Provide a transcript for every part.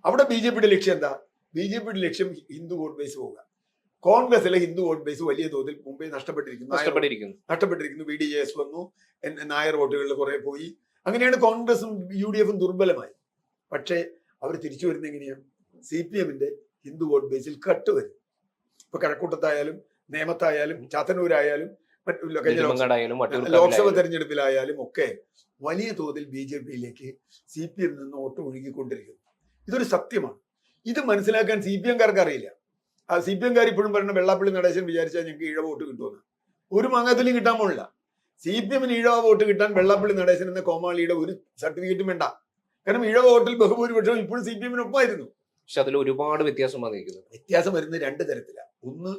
അവിടെ B J പിയുടെ ലക്ഷ്യം എന്താ? ബി ജെ പിയുടെ ലക്ഷ്യം ഹിന്ദു വോട്ട് ബേസ് പോവുക. കോൺഗ്രസിലെ ഹിന്ദു വോട്ട് ബേസ് വലിയ തോതിൽ മുമ്പേ നഷ്ടപ്പെട്ടിരിക്കുന്നു. BDJS വന്നു, നായർ വോട്ടുകളിൽ കുറെ പോയി. അങ്ങനെയാണ് കോൺഗ്രസും UDF ദുർബലമായി. പക്ഷേ അവർ തിരിച്ചു വരുന്ന എങ്ങനെയാണ്? CPM-ന്റെ ഹിന്ദു വോട്ട് ബേസിൽ കട്ട് വരും. ഇപ്പൊ കഴക്കൂട്ടത്തായാലും നേമത്തായാലും ചാത്തന്നൂരായാലും ലോക്സഭ തെരഞ്ഞെടുപ്പിലായാലും ഒക്കെ വലിയ തോതിൽ BJP-യിലേക്ക് CPM നിന്ന് വോട്ട് ഒഴുകിക്കൊണ്ടിരിക്കുന്നു. ഇതൊരു സത്യമാണ്. ഇത് മനസ്സിലാക്കാൻ CPM-കാർക്ക് അറിയില്ല. ആ CPM-കാർ ഇപ്പോഴും പറയുന്ന വെള്ളാപ്പള്ളി നടേശൻ വിചാരിച്ചാൽ ഞങ്ങൾക്ക് ഈഴ വോട്ട് കിട്ടുമെന്ന്. ഒരു മാങ്ങാത്തിലും കിട്ടാൻ പോണില്ല. CPM-ന് ഈഴ വോട്ട് കിട്ടാൻ വെള്ളാപ്പള്ളി നടേശൻ എന്ന കോമാളിയുടെ ഒരു സർട്ടിഫിക്കറ്റും വേണ്ട. കാരണം ഈഴ വോട്ടിൽ ബഹുഭൂരിപക്ഷം ഇപ്പോഴും CPM-നൊപ്പമായിരുന്നു. പക്ഷെ അതിൽ ഒരുപാട് വ്യത്യാസം വരുന്നത് രണ്ട് തരത്തിലാണ്. ഒന്ന്,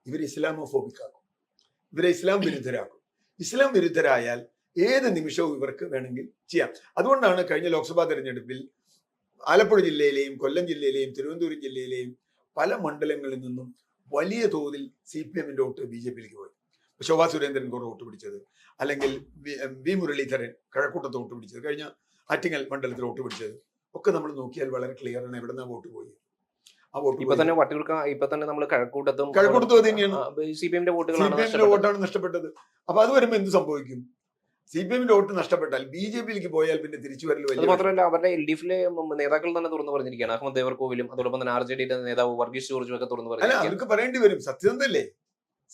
ഇവർ ഇസ്ലാമോഫോബിക് ആക്കും, ഇവരെ ഇസ്ലാം വിരുദ്ധരാക്കും. ഇസ്ലാം വിരുദ്ധരായാൽ ഏത് നിമിഷവും ഇവർക്ക് വേണമെങ്കിൽ ചെയ്യാം. അതുകൊണ്ടാണ് കഴിഞ്ഞ ലോക്സഭാ തെരഞ്ഞെടുപ്പിൽ ആലപ്പുഴ ജില്ലയിലെയും കൊല്ലം ജില്ലയിലെയും തിരുവനന്തപുരം ജില്ലയിലെയും പല മണ്ഡലങ്ങളിൽ നിന്നും വലിയ തോതിൽ CPM-ന്റെ വോട്ട് BJP-യിലേക്ക് പോയി. ശോഭാ സുരേന്ദ്രൻ കുറെ വോട്ട് പിടിച്ചത്, അല്ലെങ്കിൽ വി മുരളീധരൻ കഴക്കൂട്ടത്ത് വോട്ട് പിടിച്ചത്, കഴിഞ്ഞ ആറ്റിങ്ങൽ മണ്ഡലത്തിൽ വോട്ട് പിടിച്ചത് ഒക്കെ നമ്മൾ നോക്കിയാൽ വളരെ ക്ലിയർ ആണ് എവിടെ നിന്നാ വോട്ട് പോയി. ആ വോട്ട് നമ്മൾ കഴക്കൂട്ടത്തും തന്നെയാണ് CPM-ന്റെ വോട്ടാണ് നഷ്ടപ്പെട്ടത്. അപ്പൊ അത് വരുമ്പോൾ എന്ത് സംഭവിക്കും? CPM-ന്റെ വോട്ട് നഷ്ടപ്പെട്ടാൽ BJP-യിലേക്ക് പോയാൽ പിന്നെ തിരിച്ചു വരൽ വലിയ. മാത്രമല്ല അവരുടെ LDF-ലെ നേതാക്കൾ തന്നെ തുറന്നു പറഞ്ഞിരിക്കുകയാണ്. അഹമ്മദ് ദേവർകോവിലും അതോടൊപ്പം തന്നെ RJD-യുടെ നേതാവ് വർഗീസ് ജോർജും ഒക്കെ തുറന്നു പറഞ്ഞു. അവർക്ക് പറയേണ്ടി വരും.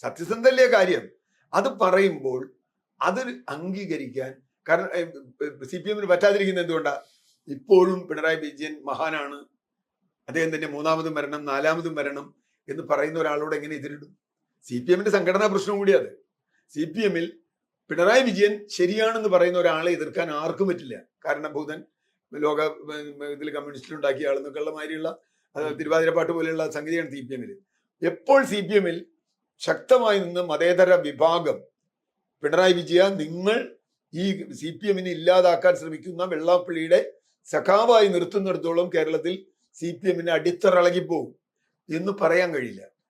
സത്യസന്ധല്ലേ കാര്യം. അത് പറയുമ്പോൾ അത് അംഗീകരിക്കാൻ, കാരണം CPM-ന് പറ്റാതിരിക്കുന്ന എന്തുകൊണ്ടാ? ഇപ്പോഴും പിണറായി വിജയൻ മഹാനാണ്, അദ്ദേഹം തന്നെ മൂന്നാമതും വരണം, നാലാമതും വരണം എന്ന് പറയുന്ന ഒരാളോട് എങ്ങനെ എതിരിടും? CPM-ന്റെ സംഘടനാ പ്രശ്നം കൂടിയത്. CPM-ൽ പിണറായി വിജയൻ ശരിയാണെന്ന് പറയുന്ന ഒരാളെ എതിർക്കാൻ ആർക്കും പറ്റില്ല. കാരണഭൂതൻ, ലോക ഇതിൽ കമ്മ്യൂണിസ്റ്റിലുണ്ടാക്കിയ ആളെന്നൊക്കെയുള്ള മാതിരിയുള്ള തിരുവാതിരപ്പാട്ട് പോലെയുള്ള സംഗതിയാണ് CPM-ൽ. എപ്പോൾ CPM-ൽ ശക്തമായി നിന്ന് മതേതര വിഭാഗം പിണറായി വിജയ, നിങ്ങൾ ഈ CPM-നെ ഇല്ലാതാക്കാൻ ശ്രമിക്കുന്ന വെള്ളാപ്പള്ളിയുടെ സഖാവായി നിർത്തുന്നിടത്തോളം കേരളത്തിൽ CPM-ന് അടിത്തറ ഇളകിപ്പോകും എന്ന് പറയാൻ കഴിയില്ല.